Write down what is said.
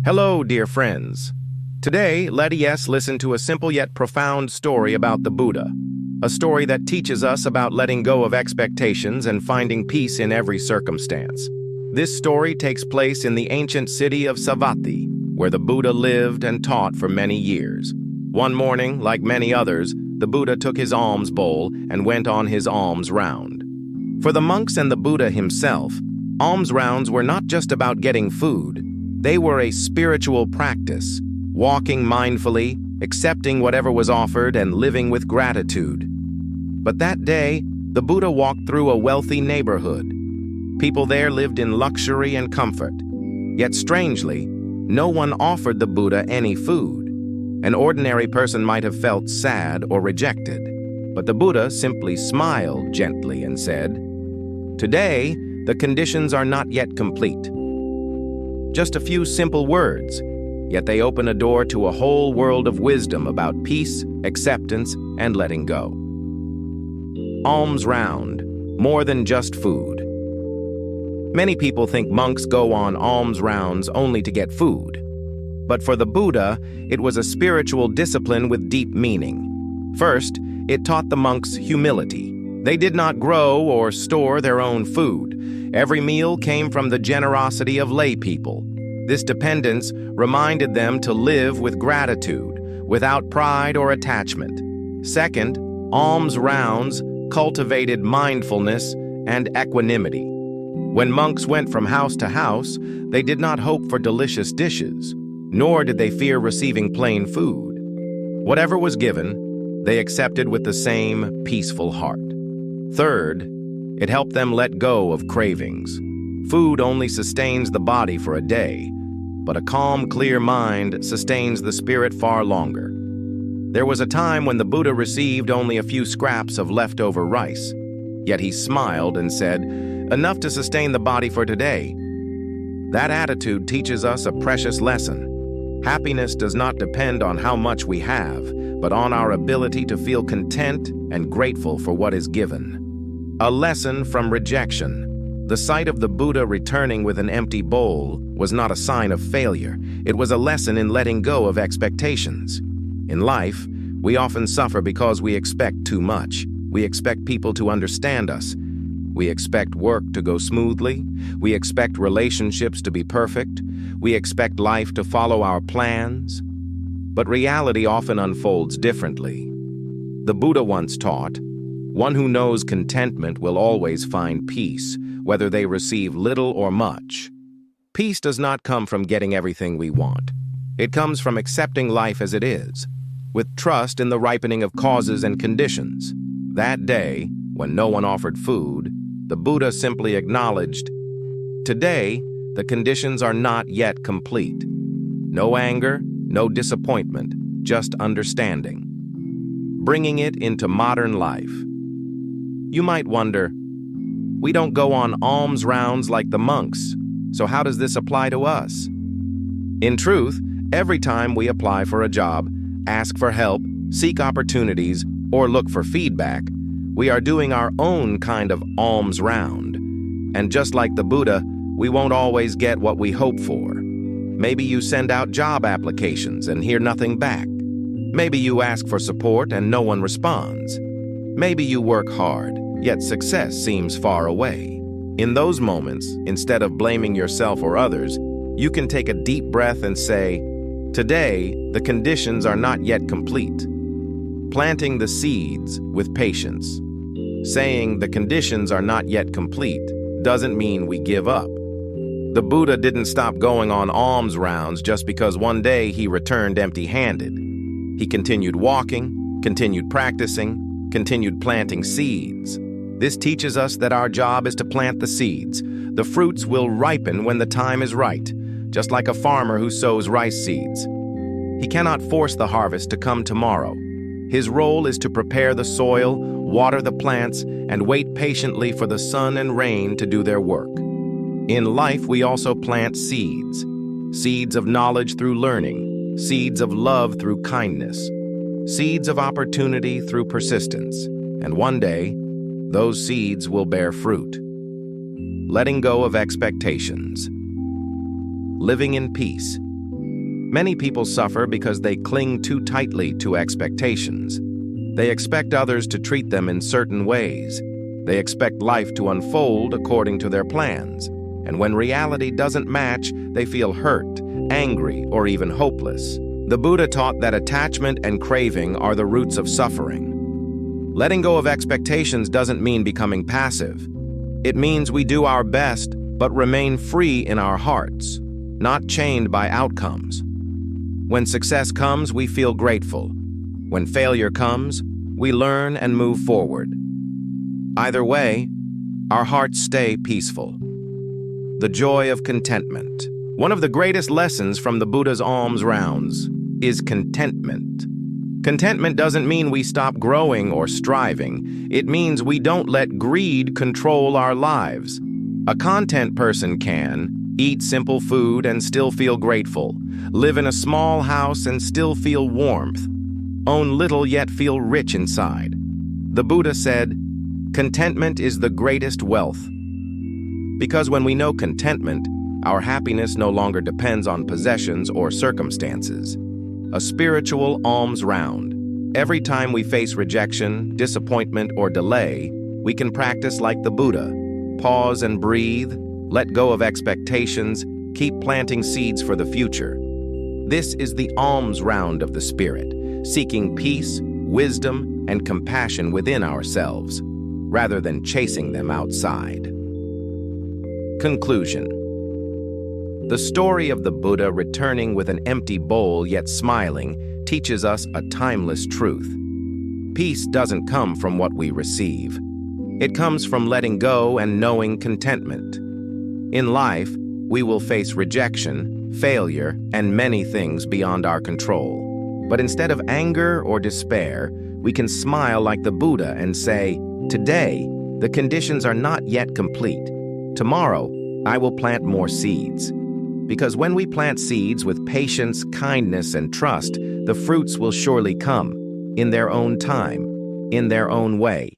Hello, dear friends. Today, let us listen to a simple yet profound story about the Buddha, a story that teaches us about letting go of expectations and finding peace in every circumstance. This story takes place in the ancient city of Savatthi, where the Buddha lived and taught for many years. One morning, like many others, the Buddha took his alms bowl and went on his alms round. For the monks and the Buddha himself, alms rounds were not just about getting food. They were a spiritual practice, walking mindfully, accepting whatever was offered, and living with gratitude. But that day, the Buddha walked through a wealthy neighborhood. People there lived in luxury and comfort. Yet strangely, no one offered the Buddha any food. An ordinary person might have felt sad or rejected, but the Buddha simply smiled gently and said, "Today, the conditions are not yet complete." Just a few simple words, yet they open a door to a whole world of wisdom about peace, acceptance, and letting go. Alms round, more than just food. Many people think monks go on alms rounds only to get food. But for the Buddha, it was a spiritual discipline with deep meaning. First, it taught the monks humility. They did not grow or store their own food. Every meal came from the generosity of lay people. This dependence reminded them to live with gratitude, without pride or attachment. Second, alms rounds cultivated mindfulness and equanimity. When monks went from house to house, they did not hope for delicious dishes, nor did they fear receiving plain food. Whatever was given, they accepted with the same peaceful heart. Third, it helped them let go of cravings. Food only sustains the body for a day, but a calm, clear mind sustains the spirit far longer. There was a time when the Buddha received only a few scraps of leftover rice, yet he smiled and said, "Enough to sustain the body for today." That attitude teaches us a precious lesson. Happiness does not depend on how much we have, but on our ability to feel content and grateful for what is given. A lesson from rejection. The sight of the Buddha returning with an empty bowl was not a sign of failure. It was a lesson in letting go of expectations. In life, we often suffer because we expect too much. We expect people to understand us. We expect work to go smoothly. We expect relationships to be perfect. We expect life to follow our plans. But reality often unfolds differently. The Buddha once taught, "One who knows contentment will always find peace, whether they receive little or much." Peace does not come from getting everything we want. It comes from accepting life as it is, with trust in the ripening of causes and conditions. That day, when no one offered food, the Buddha simply acknowledged, "Today, the conditions are not yet complete." No anger, no disappointment, just understanding. Bringing it into modern life. You might wonder, we don't go on alms rounds like the monks, so how does this apply to us? In truth, every time we apply for a job, ask for help, seek opportunities, or look for feedback, we are doing our own kind of alms round. And just like the Buddha, we won't always get what we hope for. Maybe you send out job applications and hear nothing back. Maybe you ask for support and no one responds. Maybe you work hard, yet success seems far away. In those moments, instead of blaming yourself or others, you can take a deep breath and say, "Today, the conditions are not yet complete." Planting the seeds with patience. Saying the conditions are not yet complete doesn't mean we give up. The Buddha didn't stop going on alms rounds just because one day he returned empty-handed. He continued walking, continued practicing, continued planting seeds. This teaches us that our job is to plant the seeds. The fruits will ripen when the time is right, just like a farmer who sows rice seeds. He cannot force the harvest to come tomorrow. His role is to prepare the soil, water the plants, and wait patiently for the sun and rain to do their work. In life, we also plant seeds. Seeds of knowledge through learning, seeds of love through kindness, seeds of opportunity through persistence, and one day, those seeds will bear fruit. Letting go of expectations. Living in peace. Many people suffer because they cling too tightly to expectations. They expect others to treat them in certain ways. They expect life to unfold according to their plans. And when reality doesn't match, they feel hurt, angry, or even hopeless. The Buddha taught that attachment and craving are the roots of suffering. Letting go of expectations doesn't mean becoming passive. It means we do our best, but remain free in our hearts, not chained by outcomes. When success comes, we feel grateful. When failure comes, we learn and move forward. Either way, our hearts stay peaceful. The joy of contentment. One of the greatest lessons from the Buddha's alms rounds is contentment. Contentment doesn't mean we stop growing or striving. It means we don't let greed control our lives. A content person can eat simple food and still feel grateful, live in a small house and still feel warmth, own little yet feel rich inside. The Buddha said, "Contentment is the greatest wealth." Because when we know contentment, our happiness no longer depends on possessions or circumstances. A spiritual alms round. Every time we face rejection, disappointment, or delay, we can practice like the Buddha. Pause and breathe, let go of expectations, keep planting seeds for the future. This is the alms round of the spirit, seeking peace, wisdom, and compassion within ourselves, rather than chasing them outside. Conclusion. The story of the Buddha returning with an empty bowl yet smiling teaches us a timeless truth. Peace doesn't come from what we receive. It comes from letting go and knowing contentment. In life, we will face rejection, failure, and many things beyond our control. But instead of anger or despair, we can smile like the Buddha and say, "Today, the conditions are not yet complete. Tomorrow, I will plant more seeds." Because when we plant seeds with patience, kindness, and trust, the fruits will surely come, in their own time, in their own way.